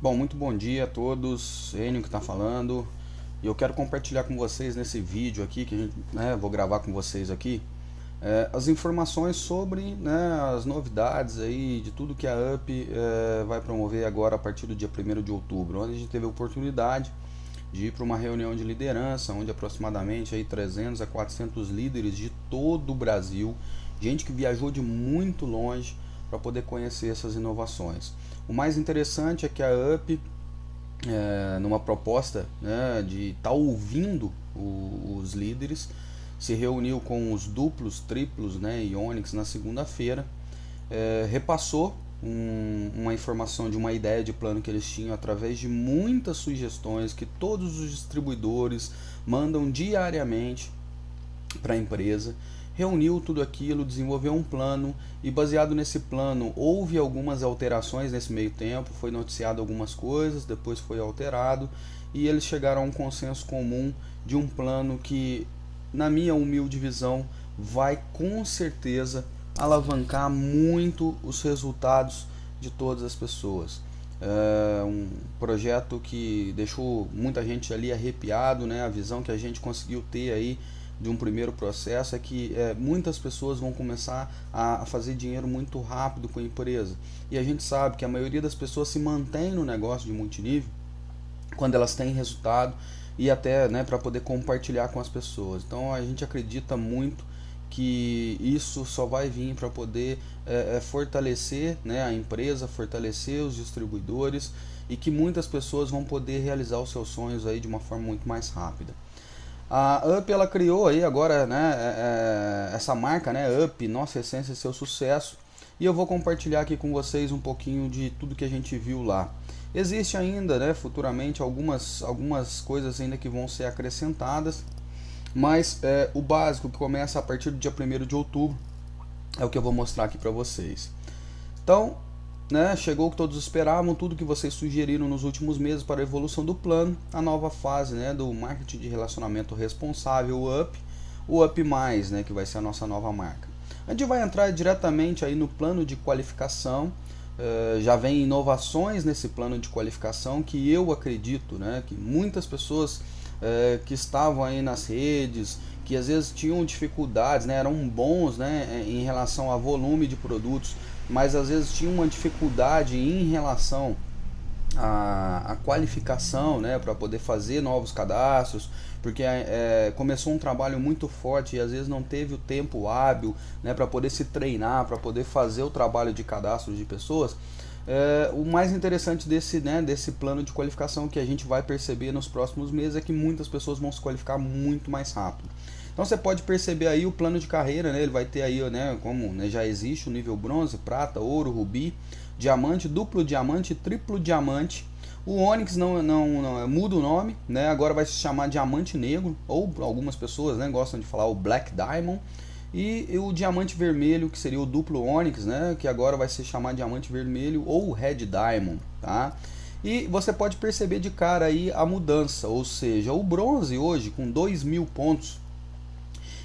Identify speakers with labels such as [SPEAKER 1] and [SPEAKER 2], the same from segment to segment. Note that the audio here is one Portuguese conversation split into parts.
[SPEAKER 1] Bom, muito bom dia a todos, Enio que está falando. E eu quero compartilhar com vocês nesse vídeo aqui, que a gente, vou gravar com vocês aqui, as informações sobre, as novidades aí de tudo que a UP vai promover agora a partir do dia 1º de outubro, onde a gente teve a oportunidade de ir para uma reunião de liderança, onde aproximadamente aí 300 a 400 líderes de todo o Brasil, gente que viajou de muito longe para poder conhecer essas inovações. O mais interessante é que a UP, numa proposta, de estar ouvindo os líderes, se reuniu com os duplos, triplos, e Onix na segunda-feira, repassou uma informação de uma ideia de plano que eles tinham através de muitas sugestões que todos os distribuidores mandam diariamente para a empresa, reuniu tudo aquilo, desenvolveu um plano e baseado nesse plano houve algumas alterações nesse meio tempo, foi noticiado algumas coisas, depois foi alterado e eles chegaram a um consenso comum de um plano que, na minha humilde visão, vai com certeza alavancar muito os resultados de todas as pessoas. É um projeto que deixou muita gente ali arrepiado, a visão que a gente conseguiu ter aí de um primeiro processo é que muitas pessoas vão começar a fazer dinheiro muito rápido com a empresa. E a gente sabe que a maioria das pessoas se mantém no negócio de multinível quando elas têm resultado e até para poder compartilhar com as pessoas. Então a gente acredita muito que isso só vai vir para poder fortalecer a empresa, fortalecer os distribuidores e que muitas pessoas vão poder realizar os seus sonhos aí de uma forma muito mais rápida. A UP ela criou aí agora essa marca, UP, nossa essência e seu sucesso, e eu vou compartilhar aqui com vocês um pouquinho de tudo que a gente viu lá. Existe ainda, futuramente algumas coisas ainda que vão ser acrescentadas, mas o básico que começa a partir do dia 1º de outubro é o que eu vou mostrar aqui para vocês. Então, chegou o que todos esperavam, tudo que vocês sugeriram nos últimos meses para a evolução do plano, a nova fase do marketing de relacionamento responsável, o UP+, que vai ser a nossa nova marca. A gente vai entrar diretamente aí no plano de qualificação, já vem inovações nesse plano de qualificação que eu acredito, que muitas pessoas que estavam aí nas redes, que às vezes tinham dificuldades, eram bons em relação a volume de produtos, mas às vezes tinham uma dificuldade em relação à qualificação, para poder fazer novos cadastros, porque começou um trabalho muito forte e às vezes não teve o tempo hábil para poder se treinar, para poder fazer o trabalho de cadastro de pessoas. O mais interessante desse plano de qualificação que a gente vai perceber nos próximos meses é que muitas pessoas vão se qualificar muito mais rápido. Então você pode perceber aí o plano de carreira, ele vai ter aí, como já existe o nível bronze, prata, ouro, rubi, diamante, duplo diamante, triplo diamante. O Onix não muda o nome, agora vai se chamar diamante negro, ou algumas pessoas gostam de falar o Black Diamond. E o diamante vermelho, que seria o duplo Onix, que agora vai se chamar diamante vermelho ou Red Diamond, tá? E você pode perceber de cara aí a mudança, ou seja, o bronze hoje com 2.000 pontos,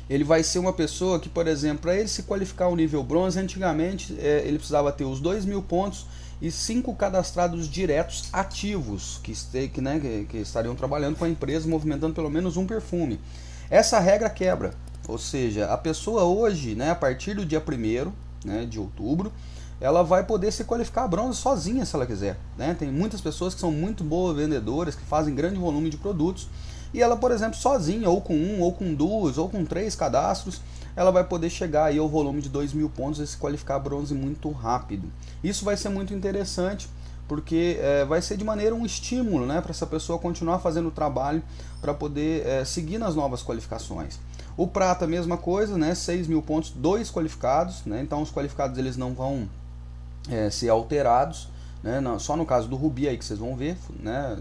[SPEAKER 1] ele vai ser uma pessoa que, por exemplo, para ele se qualificar ao nível bronze, antigamente ele precisava ter os 2.000 pontos e 5 cadastrados diretos ativos, que estariam trabalhando com a empresa, movimentando pelo menos um perfume. Essa regra quebra. Ou seja, a pessoa hoje, a partir do dia 1º de outubro, ela vai poder se qualificar a bronze sozinha se ela quiser. Tem muitas pessoas que são muito boas vendedoras, que fazem grande volume de produtos, e ela, por exemplo, sozinha, ou com um, ou com duas, ou com 3 cadastros, ela vai poder chegar aí ao volume de 2.000 pontos e se qualificar a bronze muito rápido. Isso vai ser muito interessante, porque vai ser de maneira um estímulo para essa pessoa continuar fazendo o trabalho para poder seguir nas novas qualificações. O prata, mesma coisa, 6.000 pontos, 2 qualificados, então os qualificados eles não vão ser alterados, só no caso do rubi aí que vocês vão ver,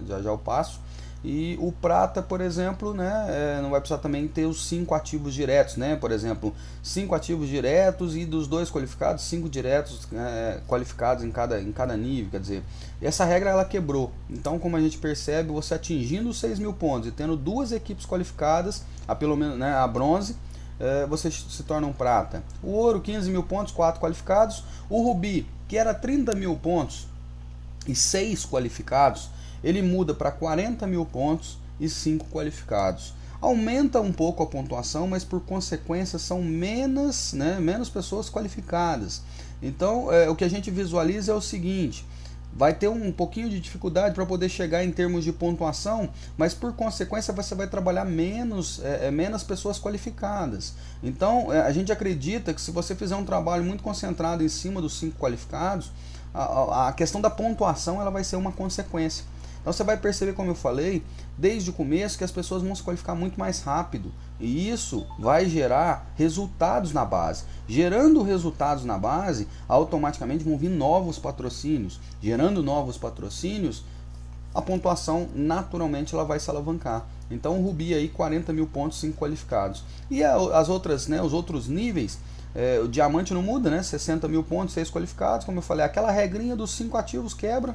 [SPEAKER 1] já eu passo. E o prata, por exemplo, não vai precisar também ter os 5 ativos diretos, por exemplo, 5 ativos diretos e dos 2 qualificados, 5 diretos qualificados em cada nível, quer dizer, essa regra ela quebrou. Então, como a gente percebe, você atingindo os 6.000 pontos e tendo 2 equipes qualificadas, a pelo menos a bronze, você se torna um prata. O ouro, 15.000 pontos, 4 qualificados. O rubi, que era 30.000 pontos, e 6 qualificados, ele muda para 40 mil pontos e 5 qualificados. Aumenta um pouco a pontuação, mas por consequência são menos pessoas qualificadas. Então o que a gente visualiza é o seguinte: vai ter um pouquinho de dificuldade para poder chegar em termos de pontuação, mas por consequência você vai trabalhar menos pessoas qualificadas. Então a gente acredita que se você fizer um trabalho muito concentrado em cima dos 5 qualificados, a questão da pontuação ela vai ser uma consequência. Então você vai perceber, como eu falei, desde o começo, que as pessoas vão se qualificar muito mais rápido. E isso vai gerar resultados na base. Gerando resultados na base, automaticamente vão vir novos patrocínios. Gerando novos patrocínios, a pontuação naturalmente ela vai se alavancar. Então o Ruby aí 40 mil pontos, 5 qualificados. E as outras, os outros níveis, o diamante não muda, 60 mil pontos, 6 qualificados, como eu falei, aquela regrinha dos 5 ativos quebra,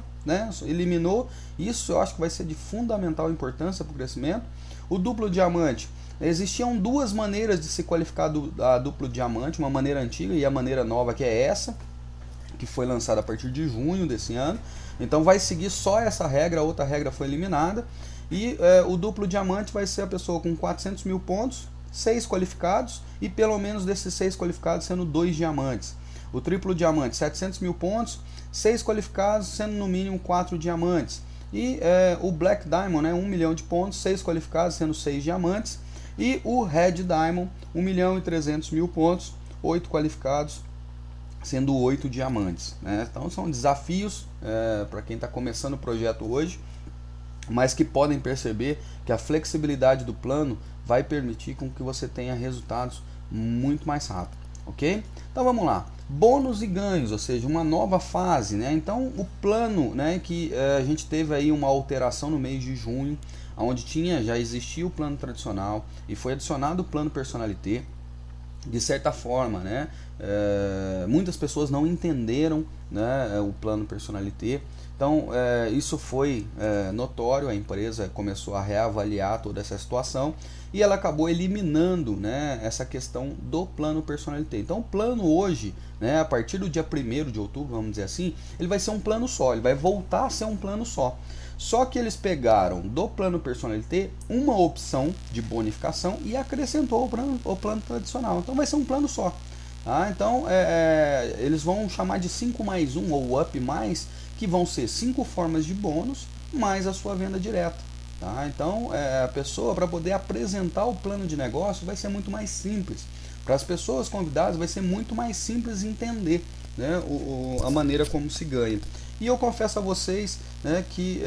[SPEAKER 1] eliminou. Isso eu acho que vai ser de fundamental importância para o crescimento. O duplo diamante, existiam 2 maneiras de se qualificar a duplo diamante, uma maneira antiga e a maneira nova, que é essa, que foi lançada a partir de junho desse ano. Então vai seguir só essa regra, a outra regra foi eliminada. E o duplo diamante vai ser a pessoa com 400 mil pontos, 6 qualificados, e pelo menos desses 6 qualificados sendo 2 diamantes. O triplo diamante, 700 mil pontos, 6 qualificados, sendo no mínimo 4 diamantes. E o Black Diamond, 1 milhão de pontos, 6 qualificados, sendo 6 diamantes. E o Red Diamond, 1 milhão e 300 mil pontos, 8 qualificados, sendo 8 diamantes. Então são desafios para quem está começando o projeto hoje, mas que podem perceber que a flexibilidade do plano vai permitir com que você tenha resultados muito mais rápido, ok? Então vamos lá, bônus e ganhos, ou seja, uma nova fase, Então o plano, que a gente teve aí uma alteração no mês de junho, onde já existia o plano tradicional e foi adicionado o plano Personalité. De certa forma, muitas pessoas não entenderam o plano Personalité. Então isso foi notório, a empresa começou a reavaliar toda essa situação e ela acabou eliminando essa questão do plano Personalité. Então o plano hoje, a partir do dia 1º de outubro, vamos dizer assim, ele vai ser um plano só, ele vai voltar a ser um plano só. Só que eles pegaram do plano Personalité uma opção de bonificação e acrescentou o plano tradicional. Então vai ser um plano só. Então eles vão chamar de 5+1 ou up+, que vão ser 5 formas de bônus mais a sua venda direta. Então a pessoa, para poder apresentar o plano de negócio, vai ser muito mais simples. Para as pessoas convidadas vai ser muito mais simples entender a maneira como se ganha. E eu confesso a vocês que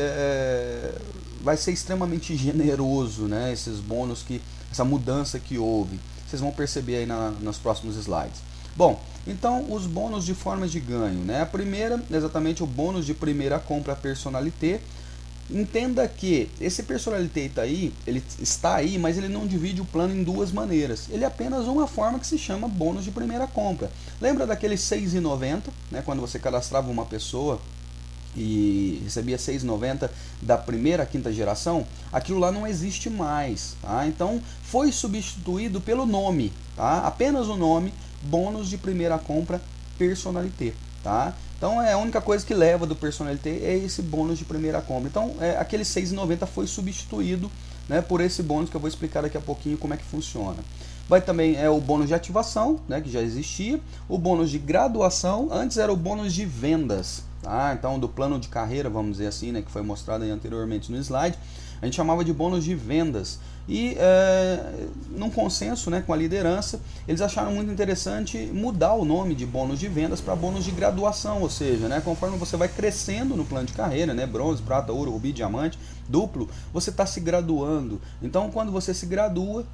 [SPEAKER 1] vai ser extremamente generoso esses bônus, essa mudança que houve. Vocês vão perceber aí nos próximos slides. Bom, então os bônus de formas de ganho. A primeira, exatamente o bônus de primeira compra Personalité. Entenda que esse Personalité ele está aí, mas ele não divide o plano em 2 maneiras. Ele é apenas uma forma que se chama bônus de primeira compra. Lembra daqueles R$6,90, quando você cadastrava uma pessoa e recebia R$6,90 da primeira à quinta geração? Aquilo lá não existe mais. Então foi substituído pelo nome, apenas o nome, bônus de primeira compra Personalité. Então a única coisa que leva do Personalité é esse bônus de primeira compra. Então aquele R$6,90 foi substituído por esse bônus que eu vou explicar daqui a pouquinho como é que funciona. Vai também o bônus de ativação, que já existia, o bônus de graduação, antes era o bônus de vendas. Então do plano de carreira, vamos dizer assim, que foi mostrado aí anteriormente no slide, a gente chamava de bônus de vendas. E num consenso com a liderança, eles acharam muito interessante mudar o nome de bônus de vendas para bônus de graduação, ou seja, conforme você vai crescendo no plano de carreira, bronze, prata, ouro, rubi, diamante, duplo, você está se graduando. Então quando você se gradua,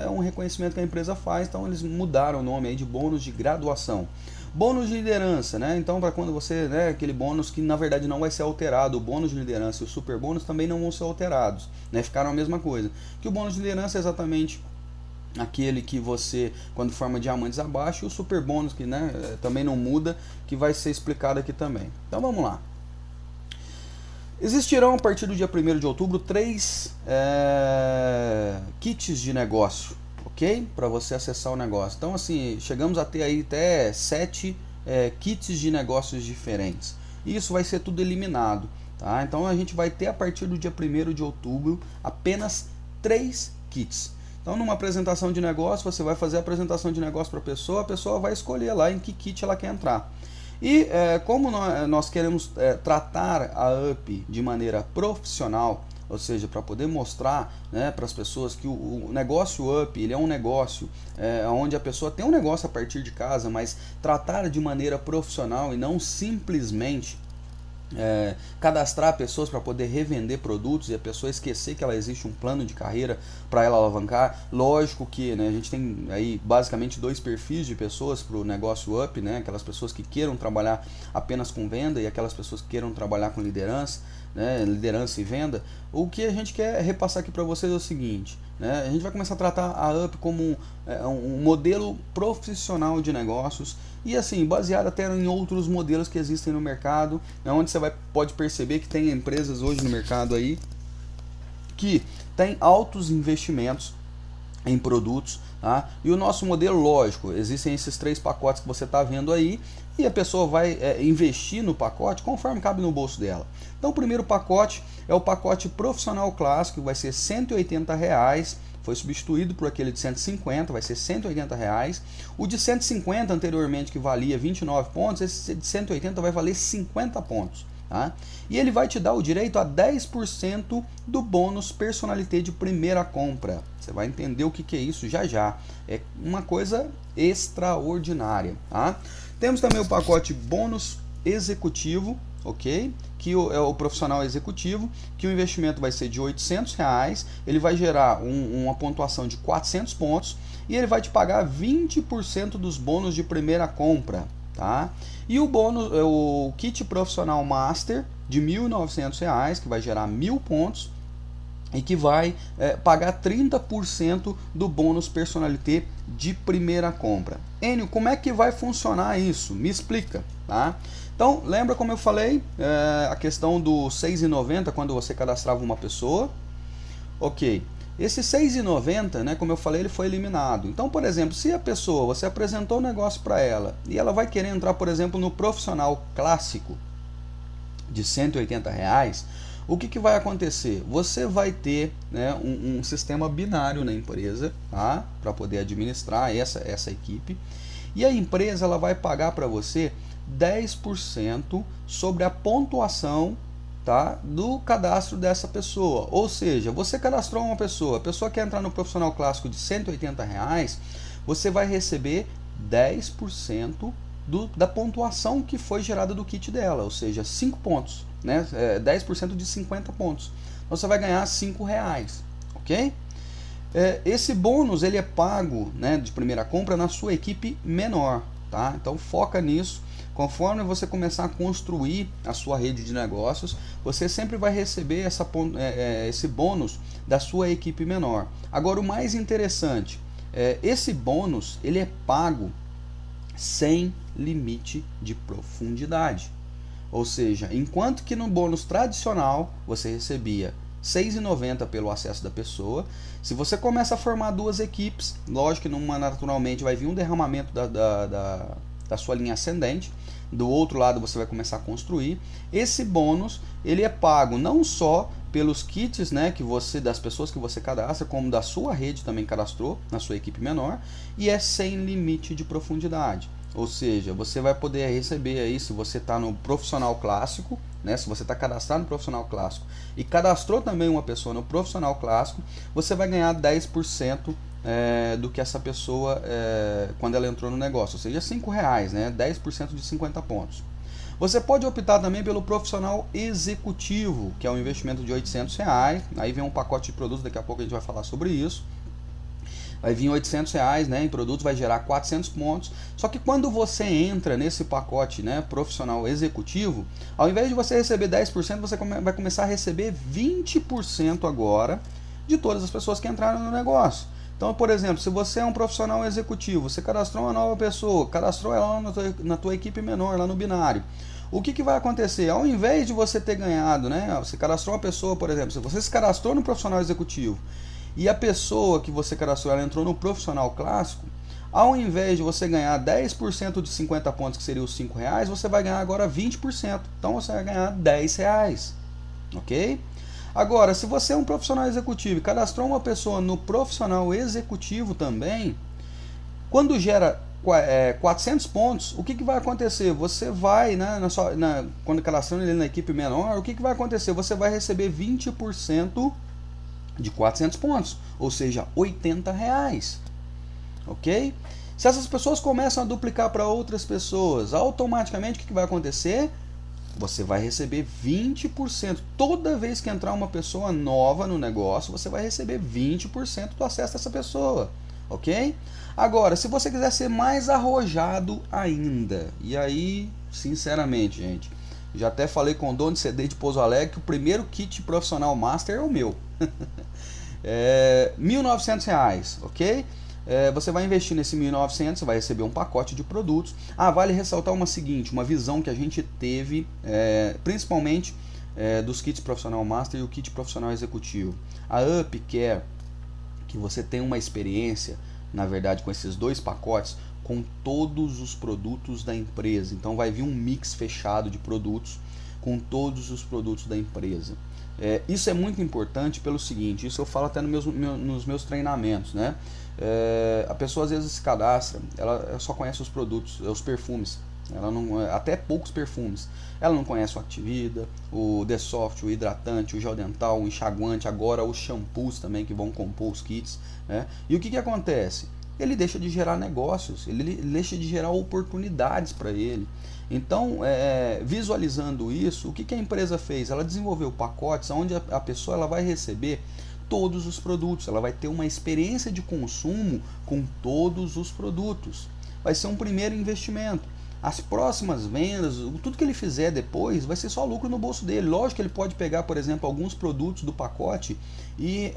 [SPEAKER 1] é um reconhecimento que a empresa faz, então eles mudaram o nome aí de bônus de graduação. Bônus de liderança, então para quando você, aquele bônus que na verdade não vai ser alterado, o bônus de liderança e o super bônus também não vão ser alterados, ficaram a mesma coisa. Que o bônus de liderança é exatamente aquele que você, quando forma diamantes abaixo, e o super bônus que também não muda, que vai ser explicado aqui também. Então vamos lá. Existirão a partir do dia 1º de outubro 3 kits de negócio, ok? Para você acessar o negócio. Então assim, chegamos a ter aí até 7 kits de negócios diferentes. e isso vai ser tudo eliminado. Tá? Então a gente vai ter a partir do dia 1º de outubro apenas 3 kits. Então numa apresentação de negócio, você vai fazer a apresentação de negócio para a pessoa vai escolher lá em que kit ela quer entrar. E como nós queremos tratar a UP de maneira profissional, ou seja, para poder mostrar, né, para as pessoas que o negócio UP ele é um negócio onde a pessoa tem um negócio a partir de casa, mas tratar de maneira profissional e não simplesmente cadastrar pessoas para poder revender produtos e a pessoa esquecer que ela existe um plano de carreira para ela alavancar. Lógico que, né, a gente tem aí basicamente 2 perfis de pessoas para o negócio UP, né, aquelas pessoas que queiram trabalhar apenas com venda e aquelas pessoas que queiram trabalhar com liderança, né, liderança e venda. O que a gente quer repassar aqui para vocês é o seguinte, né, a gente vai começar a tratar a UP como um modelo profissional de negócios e assim, baseado até em outros modelos que existem no mercado, onde você pode perceber que tem empresas hoje no mercado aí que tem altos investimentos em produtos, tá? E o nosso modelo, lógico, existem esses 3 pacotes que você está vendo aí e a pessoa vai investir no pacote conforme cabe no bolso dela. Então o primeiro pacote é o pacote profissional clássico, que vai ser R$ 180, foi substituído por aquele de 150, vai ser R$ 180. O de 150 anteriormente, que valia 29 pontos, esse de 180 vai valer 50 pontos. Tá? E ele vai te dar o direito a 10% do bônus personalité de primeira compra. Você vai entender o que é isso já já. É uma coisa extraordinária. Tá? Temos também o pacote bônus executivo, ok? Que é o profissional executivo, que o investimento vai ser de R$ 800, ele vai gerar uma pontuação de 400 pontos e ele vai te pagar 20% dos bônus de primeira compra. Tá? E o bônus, o kit profissional master de R$ 1.900, que vai gerar 1.000 pontos e que vai pagar 30% do bônus personalité de primeira compra. Enio, como é que vai funcionar isso? Me explica. Tá? Então, lembra como eu falei a questão do R$ 6,90 quando você cadastrava uma pessoa? Ok. Esse R$ 6,90, né, como eu falei, ele foi eliminado. Então, por exemplo, se a pessoa, você apresentou um negócio para ela e ela vai querer entrar, por exemplo, no profissional clássico de R$ 180, o que vai acontecer? Você vai ter, né, um sistema binário na empresa, tá, para poder administrar essa equipe. E a empresa ela vai pagar para você 10% sobre a pontuação, tá, do cadastro dessa pessoa. Ou seja, você cadastrou uma pessoa, a pessoa quer entrar no profissional clássico de R$ 180, você vai receber 10% da pontuação que foi gerada do kit dela, ou seja, 5 pontos, né? 10% de 50 pontos. Então você vai ganhar R$ 5, ok? Esse bônus ele é pago, né, de primeira compra na sua equipe menor, tá? Então foca nisso. Conforme você começar a construir a sua rede de negócios, você sempre vai receber esse bônus da sua equipe menor. Agora o mais interessante, esse bônus ele é pago sem limite de profundidade. Ou seja, enquanto que no bônus tradicional você recebia R$ 6,90 pelo acesso da pessoa, se você começa a formar 2 equipes, lógico que naturalmente vai vir um derramamento da sua linha ascendente, do outro lado você vai começar a construir. Esse bônus ele é pago não só pelos kits, né, das pessoas que você cadastra, como da sua rede também cadastrou na sua equipe menor, e é sem limite de profundidade. Ou seja, você vai poder receber aí, se você está no profissional clássico, né, se você está cadastrado no profissional clássico e cadastrou também uma pessoa no profissional clássico, você vai ganhar 10% do que essa pessoa quando ela entrou no negócio, ou seja, R$ 5, né, 10% de 50 pontos. Você pode optar também pelo profissional executivo, que é um investimento de R$ 800, aí vem um pacote de produtos, daqui a pouco a gente vai falar sobre isso. Vai vir R$ 800, né, em produtos, vai gerar 400 pontos. Só que quando você entra nesse pacote, né, profissional executivo, ao invés de você receber 10%, você vai começar a receber 20% agora de todas as pessoas que entraram no negócio. Então, por exemplo, se você é um profissional executivo, você cadastrou uma nova pessoa, cadastrou ela na tua equipe menor, lá no binário. O que vai acontecer? Ao invés de você ter ganhado, né, você cadastrou uma pessoa, por exemplo, se você se cadastrou no profissional executivo, e a pessoa que você cadastrou ela entrou no profissional clássico, Ao invés de você ganhar 10% de 50 pontos, que seria os R$5, você vai ganhar agora 20%. Então você vai ganhar R$10, ok? Agora, se você é um profissional executivo e cadastrou uma pessoa no profissional executivo também, quando gera 400 pontos, o que vai acontecer? Você vai, né, quando cadastrando ele na equipe menor, o que vai acontecer? Você vai receber 20% de 400 pontos, ou seja, R$80, ok? Se essas pessoas começam a duplicar para outras pessoas, automaticamente o que vai acontecer? Você vai receber 20%. Toda vez que entrar uma pessoa nova no negócio, você vai receber 20% do acesso dessa pessoa, ok? Agora, se você quiser ser mais arrojado ainda, e aí, sinceramente, gente, já até falei com o dono de CD de Pouso Alegre que o primeiro kit profissional master é o meu. R$1.900, ok? Você vai investir nesse 1.900, você vai receber um pacote de produtos. Vale ressaltar uma visão que a gente teve, principalmente dos kits profissional master e o kit profissional executivo. A UP quer que você tenha uma experiência, na verdade, com esses dois pacotes, com todos os produtos da empresa. Então vai vir um mix fechado de produtos com todos os produtos da empresa. Isso é muito importante pelo seguinte, isso eu falo até nos meus treinamentos, né? A pessoa às vezes se cadastra, ela só conhece os produtos, os perfumes, ela não, até poucos perfumes. Ela não conhece o Activida, o The Soft, o hidratante, o gel dental, o enxaguante, agora os shampoos também que vão compor os kits, né? E o que acontece? Ele deixa de gerar negócios, ele deixa de gerar oportunidades para ele. Então, visualizando isso, o que a empresa fez? Ela desenvolveu pacotes onde a pessoa ela vai receber todos os produtos, ela vai ter uma experiência de consumo com todos os produtos. Vai ser um primeiro investimento. As próximas vendas, tudo que ele fizer depois, vai ser só lucro no bolso dele. Lógico que ele pode pegar, por exemplo, alguns produtos do pacote e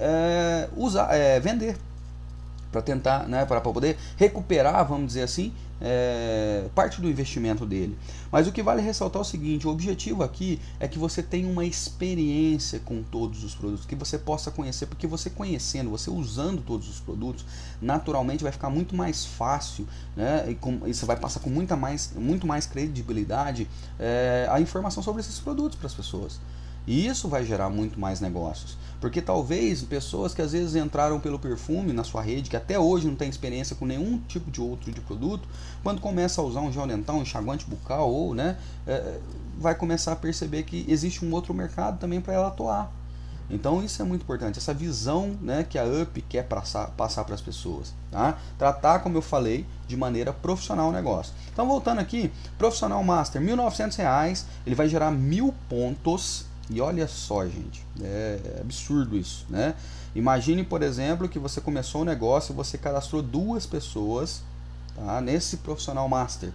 [SPEAKER 1] vender, para tentar, né, para poder recuperar, vamos dizer assim, parte do investimento dele. Mas o que vale ressaltar é o seguinte, o objetivo aqui é que você tenha uma experiência com todos os produtos, que você possa conhecer, porque você conhecendo, você usando todos os produtos, naturalmente vai ficar muito mais fácil, né, e você vai passar com muito mais credibilidade a informação sobre esses produtos para as pessoas. E isso vai gerar muito mais negócios. Porque talvez pessoas que às vezes entraram pelo perfume na sua rede, que até hoje não tem experiência com nenhum tipo de outro de produto, quando começa a usar um gel dental, um enxaguante bucal, ou, né, vai começar a perceber que existe um outro mercado também para ela atuar. Então isso é muito importante, essa visão, né, que a UP quer passar para as pessoas. Tá? Tratar, como eu falei, de maneira profissional o negócio. Então voltando aqui, Profissional Master, R$1.900, ele vai gerar 1.000 pontos. E olha só, gente, é absurdo isso, né? Imagine, por exemplo, que você começou um negócio e você cadastrou 2 pessoas, tá, nesse Profissional Master.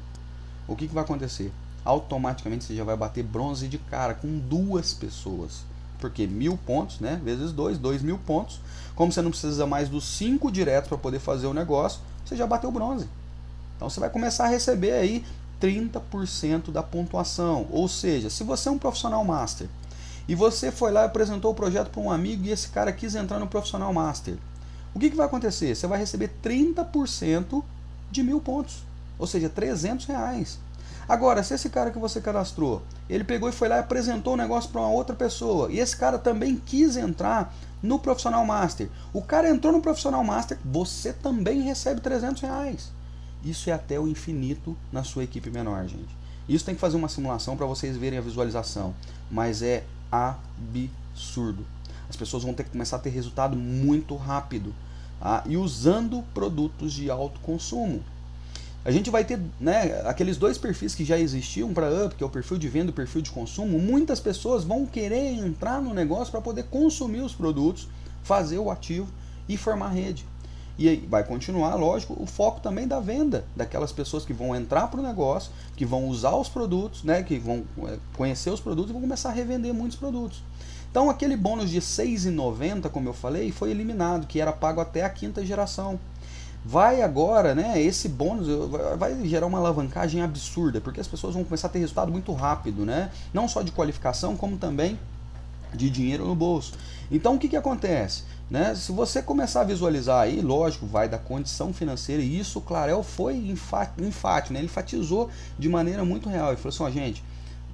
[SPEAKER 1] O que vai acontecer? Automaticamente você já vai bater bronze de cara com 2 pessoas. Porque 1.000 pontos, né? Vezes 2, 2.000 pontos. Como você não precisa mais dos 5 diretos para poder fazer o negócio, você já bateu bronze. Então você vai começar a receber aí 30% da pontuação. Ou seja, se você é um Profissional Master e você foi lá e apresentou o projeto para um amigo e esse cara quis entrar no Profissional Master, o que vai acontecer? Você vai receber 30% de 1.000 pontos, ou seja, R$300. Agora, se esse cara que você cadastrou, ele pegou e foi lá e apresentou o negócio para uma outra pessoa, e esse cara também quis entrar no Profissional Master, o cara entrou no Profissional Master, você também recebe R$300. Isso é até o infinito na sua equipe menor, gente. Isso tem que fazer uma simulação para vocês verem a visualização, mas é absurdo. As pessoas vão ter que começar a ter resultado muito rápido, tá? E usando produtos de alto consumo. A gente vai ter, né, aqueles 2 perfis que já existiam para a UP, que é o perfil de venda e o perfil de consumo. Muitas pessoas vão querer entrar no negócio para poder consumir os produtos, fazer o ativo e formar rede. E aí vai continuar, lógico, o foco também da venda, daquelas pessoas que vão entrar para o negócio, que vão usar os produtos, né, que vão conhecer os produtos e vão começar a revender muitos produtos. Então aquele bônus de R$ 6,90, como eu falei, foi eliminado, que era pago até a 5ª geração. Vai agora, né, esse bônus vai gerar uma alavancagem absurda, porque as pessoas vão começar a ter resultado muito rápido, né, não só de qualificação, como também de dinheiro no bolso. Então o que acontece? Né? Se você começar a visualizar aí, lógico, vai da condição financeira, e isso o Clarel foi enfático, né? Ele enfatizou de maneira muito real. Ele falou assim, ó, gente,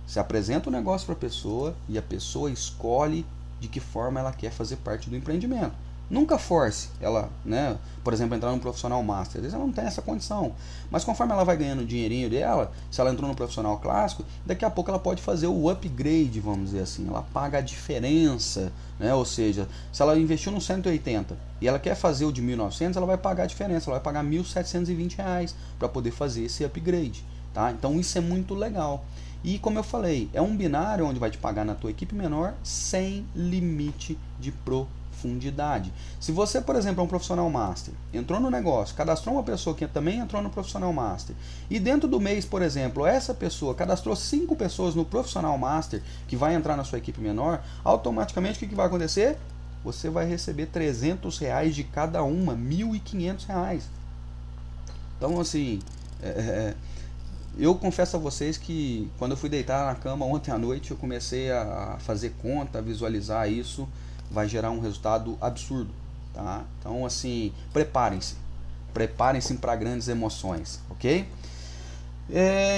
[SPEAKER 1] se apresenta o negócio para a pessoa e a pessoa escolhe de que forma ela quer fazer parte do empreendimento. Nunca force ela, né, por exemplo, entrar no profissional master. Às vezes ela não tem essa condição. Mas conforme ela vai ganhando o dinheirinho dela, se ela entrou no profissional clássico, daqui a pouco ela pode fazer o upgrade, vamos dizer assim. Ela paga a diferença, né? Ou seja, se ela investiu no 180 e ela quer fazer o de 1.900, ela vai pagar a diferença. Ela vai pagar R$ 1.720 para poder fazer esse upgrade. Tá? Então isso é muito legal. E como eu falei, é um binário onde vai te pagar na tua equipe menor sem limite de profundidade. Se você, por exemplo, é um profissional master, entrou no negócio, cadastrou uma pessoa que também entrou no profissional master, e dentro do mês, por exemplo, essa pessoa cadastrou 5 pessoas no profissional master que vai entrar na sua equipe menor, automaticamente o que vai acontecer? Você vai receber R$300 de cada uma, R$1.500. Então, assim, eu confesso a vocês que quando eu fui deitar na cama ontem à noite, eu comecei a fazer conta, a visualizar isso, vai gerar um resultado absurdo, tá? Então, assim, preparem-se para grandes emoções, ok?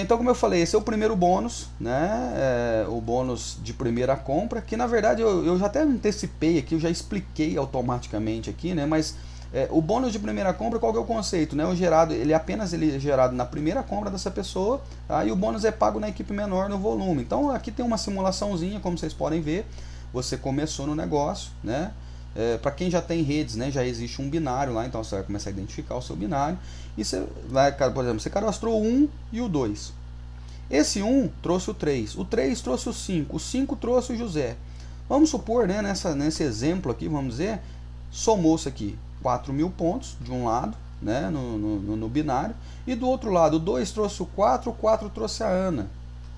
[SPEAKER 1] Então, como eu falei, esse é o primeiro bônus, né? O bônus de primeira compra, que na verdade eu já até antecipei aqui, eu já expliquei automaticamente aqui, né? Mas o bônus de primeira compra, qual que é o conceito? Né? Ele é gerado na primeira compra dessa pessoa, tá? E o bônus é pago na equipe menor no volume. Então aqui tem uma simulaçãozinha, como vocês podem ver. Você começou no negócio, né? Para quem já tem redes, né, já existe um binário lá, então você vai começar a identificar o seu binário. E você vai, por exemplo, você cadastrou o 1 e o 2. Esse 1 trouxe o 3, o 3 trouxe o 5 trouxe o José. Vamos supor, né, nesse exemplo aqui, vamos dizer, somou-se aqui 4.000 pontos de um lado, né, no binário, e do outro lado o 2 trouxe o 4 trouxe a Ana,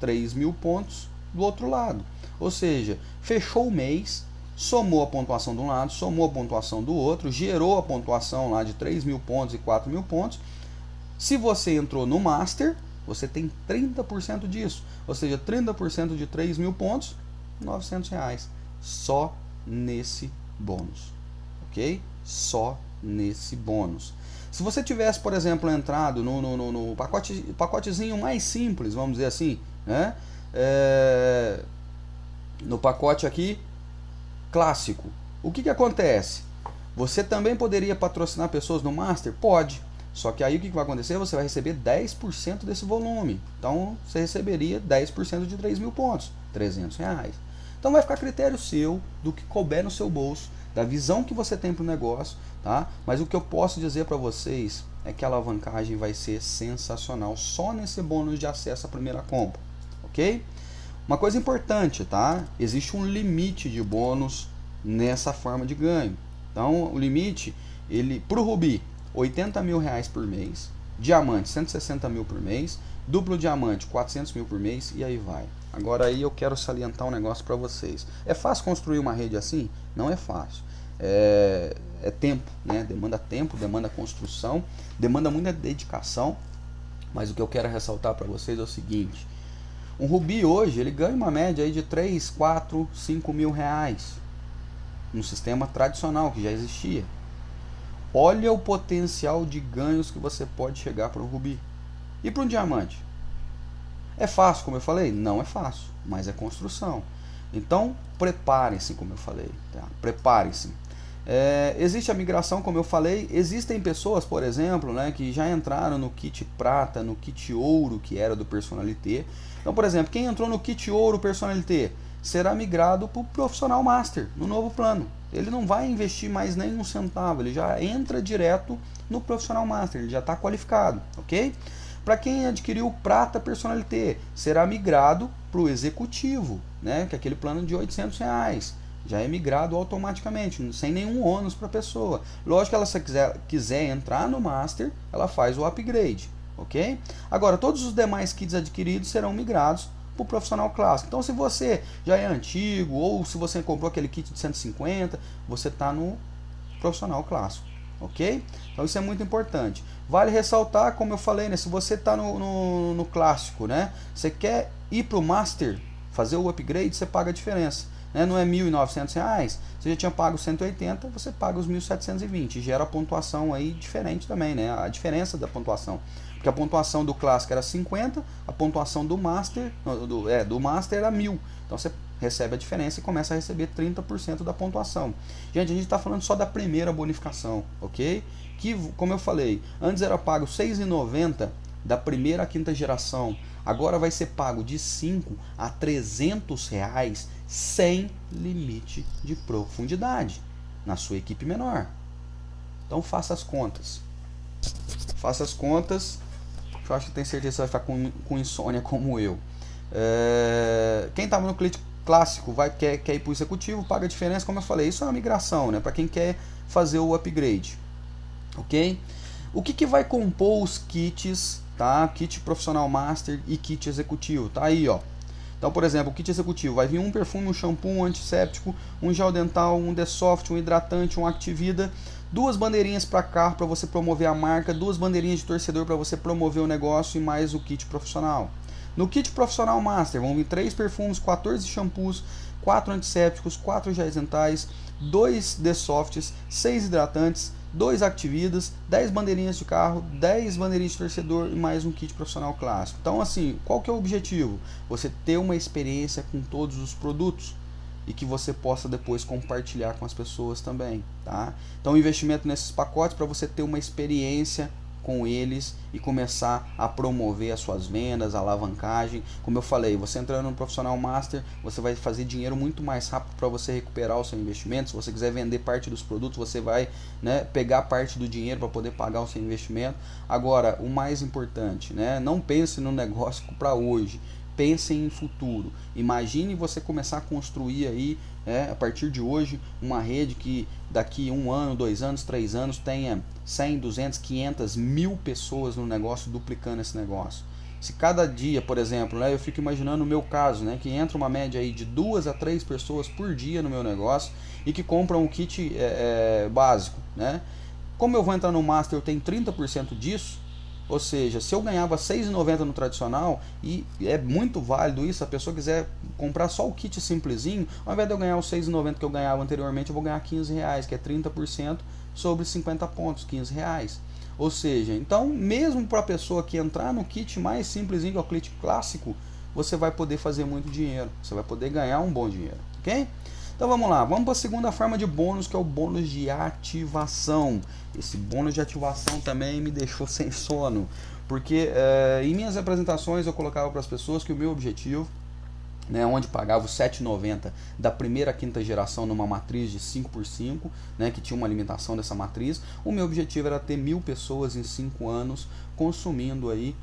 [SPEAKER 1] 3.000 pontos do outro lado. Ou seja, fechou o mês, somou a pontuação de um lado, somou a pontuação do outro, gerou a pontuação lá de 3.000 pontos e 4.000 pontos. Se você entrou no Master, você tem 30% disso. Ou seja, 30% de 3.000 pontos, R$900. Só nesse bônus. Ok? Só nesse bônus. Se você tivesse, por exemplo, entrado no pacotezinho mais simples, vamos dizer assim, né? No pacote aqui clássico, o que acontece? Você também poderia patrocinar pessoas no Master? Pode. Só que aí o que vai acontecer? Você vai receber 10% desse volume. Então você receberia 10% de 3.000 pontos, R$300. Então vai ficar a critério seu, do que couber no seu bolso, da visão que você tem para o negócio, tá? Mas o que eu posso dizer para vocês é que a alavancagem vai ser sensacional só nesse bônus de acesso à primeira compra, ok? Uma coisa importante, tá? Existe um limite de bônus nessa forma de ganho. Então, o limite, para o Rubi, R$80.000 por mês, diamante, 160 mil por mês, duplo diamante, 400 mil por mês, e aí vai. Agora aí eu quero salientar um negócio para vocês. É fácil construir uma rede assim? Não é fácil. É tempo, né? Demanda tempo, demanda construção, demanda muita dedicação. Mas o que eu quero ressaltar para vocês é o seguinte: um Rubi hoje, ele ganha uma média aí de 3, 4, 5 mil reais no sistema tradicional que já existia. Olha o potencial de ganhos que você pode chegar para um Rubi. E para um diamante? É fácil, como eu falei? Não é fácil, mas é construção. Então, preparem-se, como eu falei. Tá? Preparem-se. Existe a migração, como eu falei. Existem pessoas, por exemplo, né, que já entraram no kit prata, no kit ouro, que era do Personalité. Então, por exemplo, quem entrou no kit ouro Personalité será migrado para o profissional master, no novo plano. Ele não vai investir mais nem um centavo, ele já entra direto no profissional master, ele já está qualificado, ok? Para quem adquiriu o prata Personalité, será migrado para o executivo, né, que é aquele plano de R$800. Já é migrado automaticamente, sem nenhum ônus para a pessoa. Lógico que ela, se quiser entrar no master, ela faz o upgrade, ok? Agora, todos os demais kits adquiridos serão migrados para o profissional clássico. Então, se você já é antigo, ou se você comprou aquele kit de 150, você está no profissional clássico, ok? Então, isso é muito importante. Vale ressaltar, como eu falei, né, se você está no clássico, né, você quer ir para o master, fazer o upgrade, você paga a diferença. Né? Não é R$ 1.900, você já tinha pago 180, você paga os 1.720. Gera a pontuação aí diferente também, né? A diferença da pontuação. Porque a pontuação do Classic era 50, a pontuação do Master, do Master era 1.000. Então você recebe a diferença e começa a receber 30% da pontuação. Gente, a gente está falando só da primeira bonificação, ok? Que, como eu falei, antes era pago R$ 6,90 da primeira à quinta geração. Agora vai ser pago de 5 a 300 reais sem limite de profundidade na sua equipe menor. Então faça as contas. Faça as contas. Eu acho que tem certeza que você vai ficar com insônia como eu. Quem estava no cliente clássico quer ir para o executivo, paga a diferença, como eu falei. Isso é uma migração, né? Para quem quer fazer o upgrade. Ok? O que vai compor os kits, tá? Kit profissional master e kit executivo. Tá aí, ó. Então, por exemplo, o kit executivo vai vir um perfume, um shampoo, um antisséptico, um gel dental, um Desoft, um hidratante, um Activida, 2 bandeirinhas para carro para você promover a marca, 2 bandeirinhas de torcedor para você promover o negócio e mais o kit profissional. No kit profissional master vão vir 3 perfumes, 14 shampoos, 4 antissépticos, 4 géis dentais, 2 Desofts, 6 hidratantes, 2 Actividas, 10 bandeirinhas de carro, 10 bandeirinhas de torcedor e mais um kit profissional clássico. Então, assim, qual que é o objetivo? Você ter uma experiência com todos os produtos e que você possa depois compartilhar com as pessoas também, tá? Então, o investimento nesses pacotes para você ter uma experiência com eles e começar a promover as suas vendas, a alavancagem. Como eu falei, você entrando no Profissional Master, você vai fazer dinheiro muito mais rápido para você recuperar o seu investimento. Se você quiser vender parte dos produtos, você vai, né, pegar parte do dinheiro para poder pagar o seu investimento. Agora, o mais importante, né, não pense no negócio para hoje. Pense em futuro. Imagine você começar a construir aí, a partir de hoje, uma rede que daqui 1 ano, 2 anos, 3 anos tenha 100, 200, 500, 1000 pessoas no negócio, duplicando esse negócio. Se cada dia, por exemplo, né, eu fico imaginando o meu caso, né, que entra uma média aí de 2 a 3 pessoas por dia no meu negócio e que compram um kit básico. Né? Como eu vou entrar no Master, eu tenho 30% disso. Ou seja, se eu ganhava R$ 6,90 no tradicional, e é muito válido isso, se a pessoa quiser comprar só o kit simplesinho, ao invés de eu ganhar os R$ 6,90 que eu ganhava anteriormente, eu vou ganhar R$15, que é 30% sobre 50 pontos, R$15. Ou seja, então mesmo para a pessoa que entrar no kit mais simplesinho, que é o kit clássico, você vai poder fazer muito dinheiro, você vai poder ganhar um bom dinheiro, ok? Então vamos lá, vamos para a segunda forma de bônus, que é o bônus de ativação. Esse bônus de ativação também me deixou sem sono, porque em minhas apresentações eu colocava para as pessoas que o meu objetivo, né, onde pagava os R$ 7,90 da primeira à quinta geração numa matriz de 5x5, né, que tinha uma limitação dessa matriz, o meu objetivo era ter 1000 pessoas em 5 anos consumindo aí,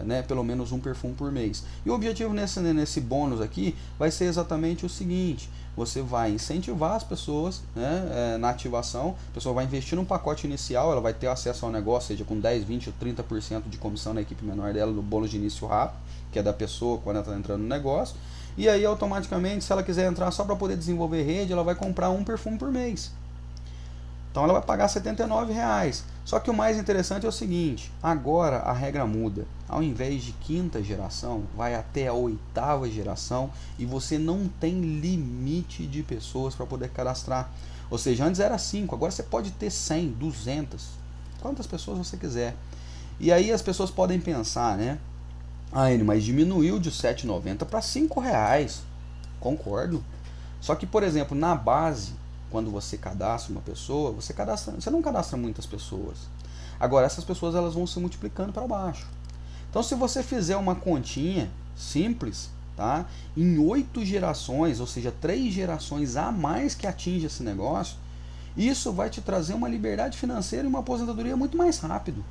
[SPEAKER 1] né, pelo menos um perfume por mês. E o objetivo nesse bônus aqui vai ser exatamente o seguinte: você vai incentivar as pessoas, né, na ativação, a pessoa vai investir num pacote inicial, ela vai ter acesso ao negócio, seja com 10, 20 ou 30% de comissão na equipe menor dela, do bônus de início rápido, que é da pessoa quando ela está entrando no negócio, e aí automaticamente, se ela quiser entrar só para poder desenvolver rede, ela vai comprar um perfume por mês. Então ela vai pagar R$ 79,00. Só que o mais interessante é o seguinte: agora a regra muda. Ao invés de quinta geração, vai até a 8ª geração e você não tem limite de pessoas para poder cadastrar. Ou seja, antes era 5, agora você pode ter 100, 200, quantas pessoas você quiser. E aí as pessoas podem pensar, né? Mas diminuiu de R$ 7,90 para R$ 5,00. Concordo. Só que, por exemplo, na base, quando você cadastra uma pessoa, você não cadastra muitas pessoas. Agora, essas pessoas elas vão se multiplicando para baixo. Então, se você fizer uma continha simples, tá? Em 8 gerações, ou seja, 3 gerações a mais que atinge esse negócio, isso vai te trazer uma liberdade financeira e uma aposentadoria muito mais rápido.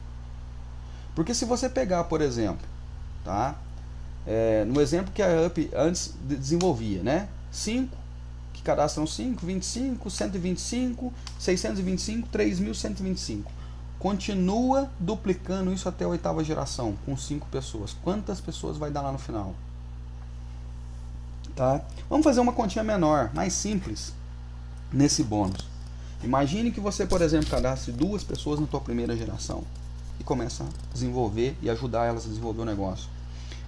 [SPEAKER 1] Porque se você pegar, por exemplo, tá? No exemplo que a UP antes desenvolvia, né? 5 que cadastram 5, 25, 125, 625, 3.125. Continua duplicando isso até a 8ª geração, com 5 pessoas. Quantas pessoas vai dar lá no final? Tá? Vamos fazer uma continha menor, mais simples, nesse bônus. Imagine que você, por exemplo, cadastre 2 pessoas na tua primeira geração e começa a desenvolver e ajudar elas a desenvolver o negócio.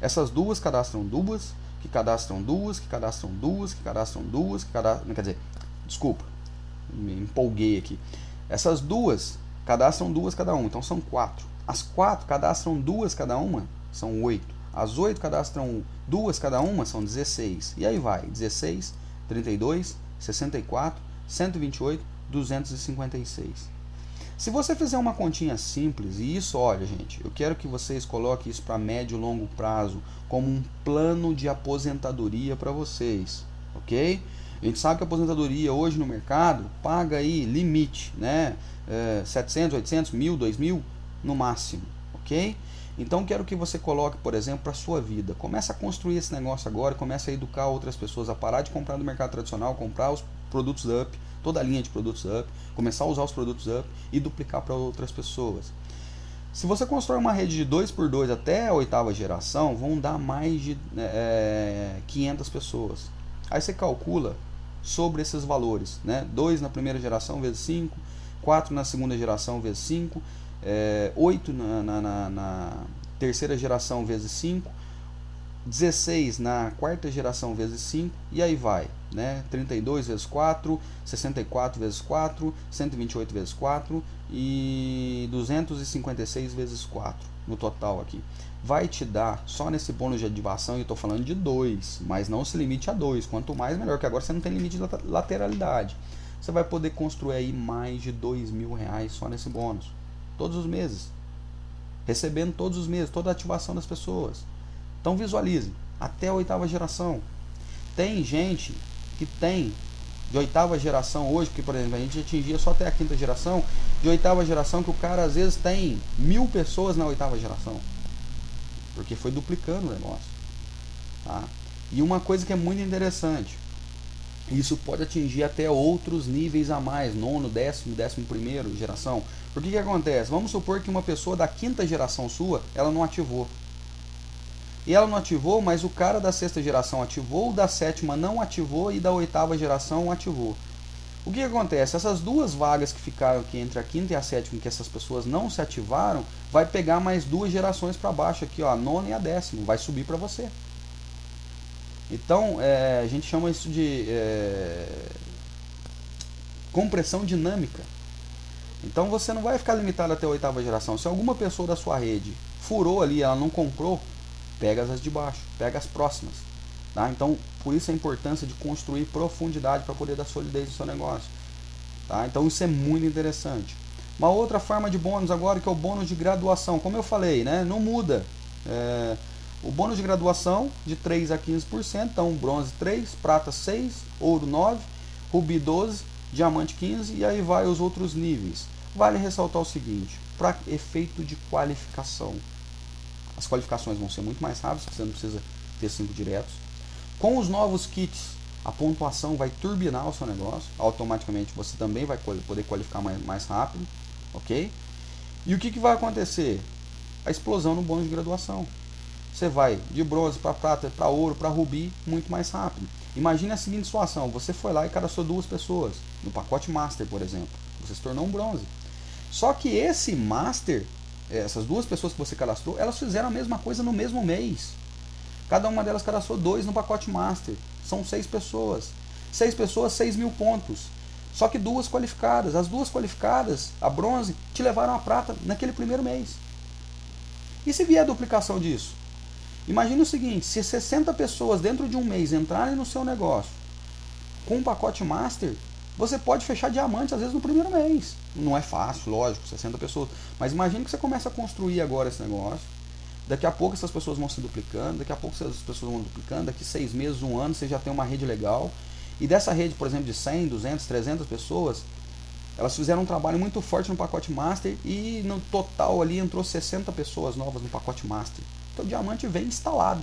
[SPEAKER 1] Essas 2 cadastram 2, que cadastram duas, que cadastram duas, que cadastram duas, que cadastram... Quer dizer, desculpa, me empolguei aqui. Essas duas cadastram duas cada uma, então são 4. As 4 cadastram duas cada uma, são 8. As 8 cadastram duas cada uma, são 16. E aí vai, 16, 32, 64, 128, 256. Se você fizer uma continha simples, e isso, olha gente, eu quero que vocês coloquem isso para médio e longo prazo, como um plano de aposentadoria para vocês, ok? A gente sabe que a aposentadoria hoje no mercado paga aí limite, né? 700, 800, 1.000, 2.000 no máximo, ok? Então quero que você coloque, por exemplo, para a sua vida. Começa a construir esse negócio agora, começa a educar outras pessoas a parar de comprar no mercado tradicional, comprar os produtos Up, toda a linha de produtos Up, começar a usar os produtos Up e duplicar para outras pessoas. Se você constrói uma rede de 2x2 até a 8ª geração, vão dar mais de 500 pessoas. Aí você calcula sobre esses valores, né? 2 na primeira geração vezes 5, 4 na segunda geração vezes 5, 8 na terceira geração vezes 5, 16 na quarta geração vezes 5, e aí vai, né? 32 vezes 4, 64 vezes 4, 128 vezes 4 e 256 vezes 4 no total aqui. Vai te dar, só nesse bônus de ativação, e eu estou falando de 2, mas não se limite a 2, quanto mais melhor, que agora você não tem limite de lateralidade. Você vai poder construir aí mais de R$2.000 só nesse bônus, todos os meses, recebendo todos os meses, toda a ativação das pessoas. Então visualize, até a 8ª geração. Tem gente que tem de 8ª geração hoje, porque por exemplo a gente atingia só até a 5ª geração, de 8ª geração que o cara às vezes tem 1.000 pessoas na 8ª geração, porque foi duplicando o negócio, tá? E uma coisa que é muito interessante, isso pode atingir até outros níveis a mais, 9º, 10º, 11ª geração. Porque que acontece? Vamos supor que uma pessoa da 5ª geração sua, ela não ativou. E ela não ativou, mas o cara da 6ª geração ativou, o da 7ª não ativou e da 8ª geração ativou. O que acontece? Essas duas vagas que ficaram aqui entre a 5ª e a 7ª, que essas pessoas não se ativaram, vai pegar mais 2 gerações para baixo aqui, ó, a 9ª e a 10ª, vai subir para você. Então, a gente chama isso de compressão dinâmica. Então você não vai ficar limitado até a 8ª geração. Se alguma pessoa da sua rede furou ali, ela não comprou, pega as de baixo, pega as próximas. Tá? Então, por isso a importância de construir profundidade para poder dar solidez no seu negócio. Tá? Então isso é muito interessante. Uma outra forma de bônus agora, que é o bônus de graduação. Como eu falei, né? Não muda. O bônus de graduação de 3 a 15%, então bronze 3, prata 6, ouro 9, rubi 12, diamante 15 e aí vai os outros níveis. Vale ressaltar o seguinte, para efeito de qualificação, as qualificações vão ser muito mais rápidas, você não precisa ter 5 diretos. Com os novos kits, a pontuação vai turbinar o seu negócio, automaticamente você também vai poder qualificar mais rápido, ok? E o que vai acontecer? A explosão no bônus de graduação. Você vai de bronze para prata, para ouro, para rubi, muito mais rápido. Imagine a seguinte situação, você foi lá e cadastrou 2 pessoas, no pacote Master, por exemplo. Você se tornou um bronze. Só que esse Master, essas 2 pessoas que você cadastrou, elas fizeram a mesma coisa no mesmo mês. Cada uma delas cadastrou 2 no pacote Master. São 6 pessoas. 6 pessoas, 6.000 pontos. Só que 2 qualificadas. As 2 qualificadas, a bronze, te levaram a prata naquele primeiro mês. E se vier a duplicação disso? Imagine o seguinte, se 60 pessoas dentro de um mês entrarem no seu negócio com um pacote Master, você pode fechar diamante às vezes no primeiro mês. Não é fácil, lógico, 60 pessoas. Mas imagine que você começa a construir agora esse negócio. Daqui a pouco essas pessoas vão se duplicando, daqui a pouco essas pessoas vão duplicando, daqui 6 meses, 1 ano, você já tem uma rede legal. E dessa rede, por exemplo, de 100, 200, 300 pessoas, elas fizeram um trabalho muito forte no pacote Master e no total ali entrou 60 pessoas novas no pacote Master. Então o diamante vem instalado.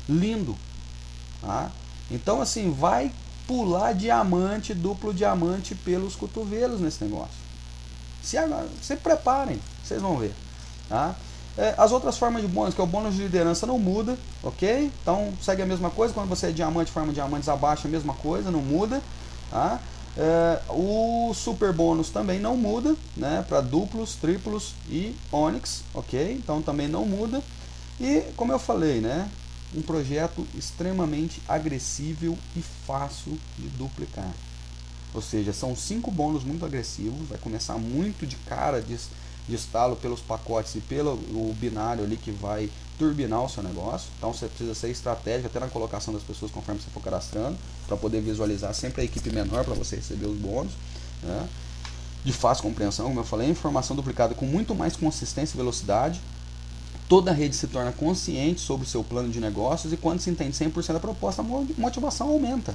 [SPEAKER 1] Lindo. Tá? Então assim, vai pular diamante, duplo diamante pelos cotovelos nesse negócio. Se preparem, vocês vão ver. Tá? As outras formas de bônus, que é o bônus de liderança, não muda, ok? Então segue a mesma coisa, quando você é diamante, forma diamantes abaixo, a mesma coisa, não muda. Tá? O super bônus também não muda, né? Para duplos, triplos e ônix, ok? Então também não muda. E como eu falei, né? um projeto extremamente agressível e fácil de duplicar. Ou seja, são 5 bônus muito agressivos, vai começar muito de cara de estalo pelos pacotes e pelo o binário ali que vai turbinar o seu negócio. Então você precisa ser estratégico até na colocação das pessoas conforme você for cadastrando, para poder visualizar sempre a equipe menor para você receber os bônus, né? De fácil compreensão, como eu falei, informação duplicada com muito mais consistência e velocidade. Toda a rede se torna consciente sobre o seu plano de negócios e quando se entende 100% da proposta, a motivação aumenta.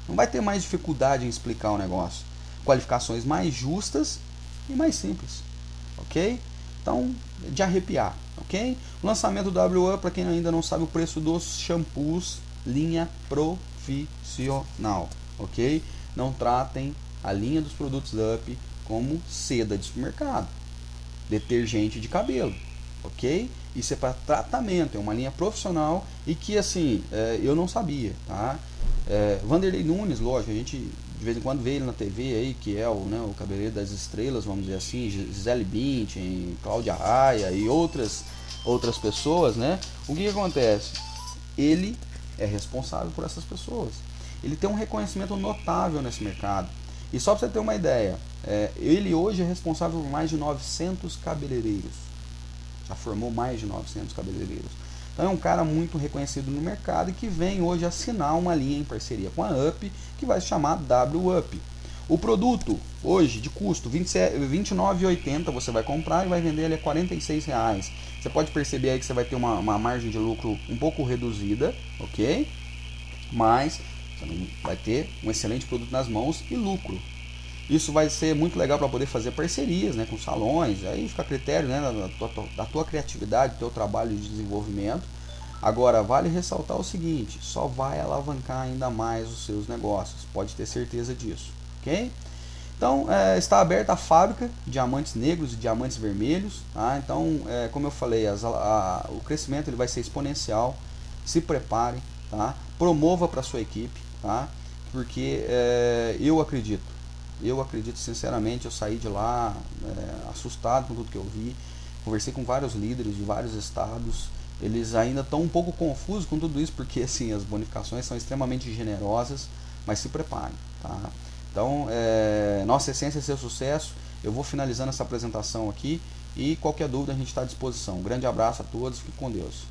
[SPEAKER 1] Não vai ter mais dificuldade em explicar o negócio. Qualificações mais justas e mais simples. Ok? Então, de arrepiar. Ok? Lançamento do WA, para quem ainda não sabe, o preço dos shampoos, linha profissional. Ok? Não tratem a linha dos produtos UP como seda de supermercado. Detergente de cabelo. Ok? Isso é para tratamento, é uma linha profissional e que assim, eu não sabia, tá? Vanderlei Nunes, lógico, a gente de vez em quando vê ele na TV aí, que é o cabeleireiro das estrelas, vamos dizer assim, Gisele Bündchen, Cláudia Raia e outras pessoas, né? O que acontece? Ele é responsável por essas pessoas. Ele tem um reconhecimento notável nesse mercado. E só para você ter uma ideia, ele hoje é responsável por mais de 900 cabeleireiros. Já formou mais de 900 cabeleireiros. Então é um cara muito reconhecido no mercado e que vem hoje assinar uma linha em parceria com a UP, que vai se chamar WUP. O produto, hoje, de custo, R$ 29,80 você vai comprar e vai vender ele a R$ 46,00. Você pode perceber aí que você vai ter uma margem de lucro um pouco reduzida, ok? Mas também vai ter um excelente produto nas mãos e lucro. Isso vai ser muito legal para poder fazer parcerias, né, com salões, aí fica a critério, né, da tua criatividade, do teu trabalho de desenvolvimento. Agora, vale ressaltar o seguinte, só vai alavancar ainda mais os seus negócios, pode ter certeza disso, ok? Então, está aberta a fábrica de diamantes negros e diamantes vermelhos, tá? Então, como eu falei, o crescimento ele vai ser exponencial, se prepare, tá? Promova para sua equipe, tá? Porque eu acredito sinceramente, eu saí de lá assustado com tudo que eu vi, conversei com vários líderes de vários estados, eles ainda estão um pouco confusos com tudo isso, porque assim, as bonificações são extremamente generosas, mas se preparem, tá? Então, nossa essência é ser sucesso. Eu vou finalizando essa apresentação aqui e qualquer dúvida a gente está à disposição. Um grande abraço a todos, fique com Deus.